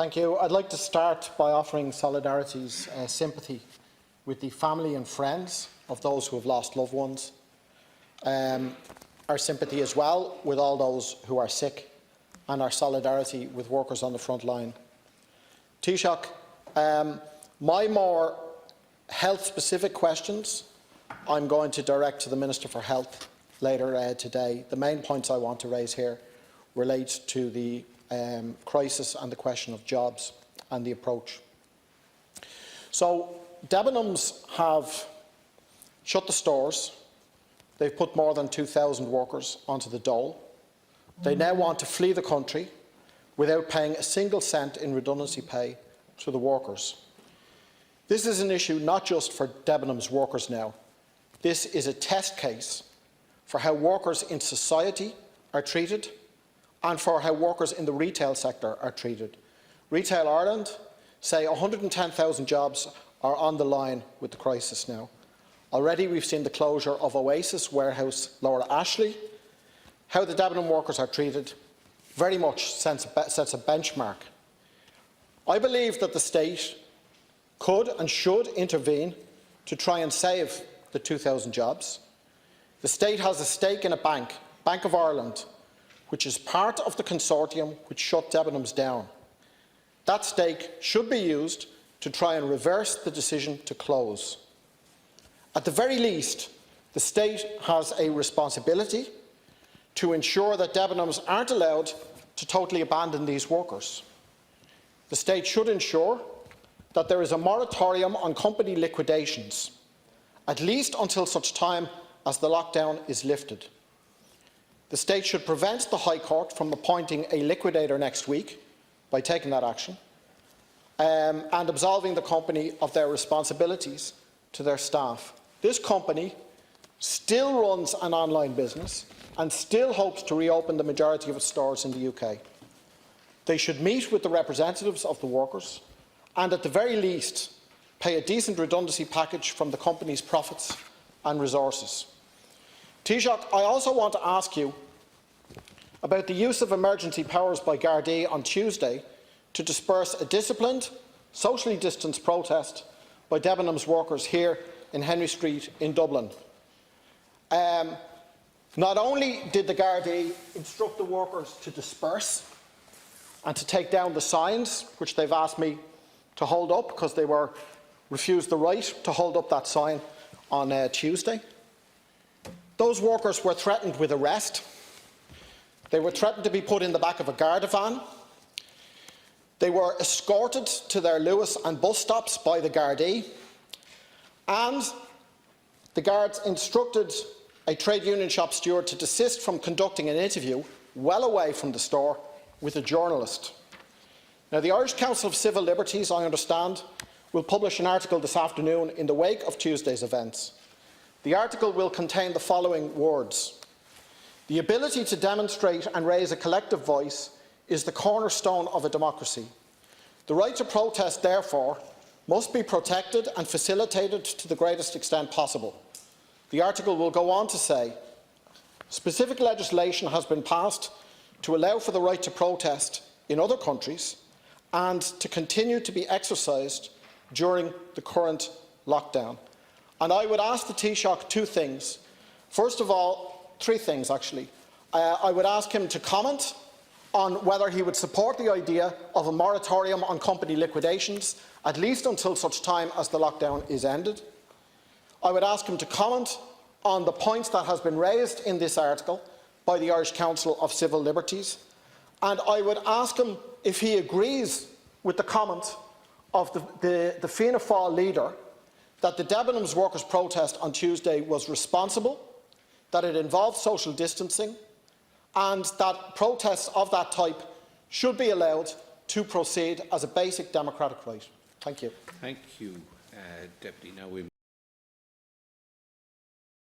Thank you. I'd like to start by offering Solidarity's sympathy with the family and friends of those who have lost loved ones. Our sympathy as well with all those who are sick, and our solidarity with workers on the front line. Taoiseach, my more health-specific questions I'm going to direct to the Minister for Health later today. The main points I want to raise here relate to the crisis and the question of jobs and the approach. So, Debenhams have shut the stores. They've put more than 2,000 workers onto the dole. They now want to flee the country without paying a single cent in redundancy pay to the workers. This is an issue not just for Debenhams workers now. This is a test case for how workers in society are treated and for how workers in the retail sector are treated. Retail Ireland say 110,000 jobs are on the line with the crisis now. Already we've seen the closure of Oasis warehouse Laura Ashley. How the Debenham workers are treated very much sets a benchmark. I believe that the state could and should intervene to try and save the 2,000 jobs. The state has a stake in a bank, Bank of Ireland, which is part of the consortium which shut Debenhams down. That stake should be used to try and reverse the decision to close. At the very least, the state has a responsibility to ensure that Debenhams aren't allowed to totally abandon these workers. The state should ensure that there is a moratorium on company liquidations, at least until such time as the lockdown is lifted. The state should prevent the High Court from appointing a liquidator next week by taking that action and absolving the company of their responsibilities to their staff. This company still runs an online business and still hopes to reopen the majority of its stores in the UK. They should meet with the representatives of the workers and, at the very least, pay a decent redundancy package from the company's profits and resources. Taoiseach, I also want to ask you about the use of emergency powers by Gardaí on Tuesday to disperse a disciplined, socially distanced protest by Debenhams workers here in Henry Street in Dublin. Not only did the Gardaí instruct the workers to disperse and to take down the signs, which they've asked me to hold up because they were refused the right to hold up that sign on Tuesday. Those workers were threatened with arrest. They were threatened to be put in the back of a Garda van. They were escorted to their Lewis and bus stops by the Gardaí. And the guards instructed a trade union shop steward to desist from conducting an interview well away from the store with a journalist. Now, the Irish Council of Civil Liberties, I understand, will publish an article this afternoon in the wake of Tuesday's events. The article will contain the following words: "The ability to demonstrate and raise a collective voice is the cornerstone of a democracy. The right to protest, therefore, must be protected and facilitated to the greatest extent possible." The article will go on to say, "Specific legislation has been passed to allow for the right to protest in other countries and to continue to be exercised during the current lockdown." And I would ask the Taoiseach two things. First of all, three things actually. I would ask him to comment on whether he would support the idea of a moratorium on company liquidations, at least until such time as the lockdown is ended. I would ask him to comment on the points that has been raised in this article by the Irish Council of Civil Liberties. And I would ask him if he agrees with the comment of the Fianna Fáil leader that the Debenhams workers' protest on Tuesday was responsible, that it involved social distancing, and that protests of that type should be allowed to proceed as a basic democratic right. Thank you. Thank you, Deputy. Now we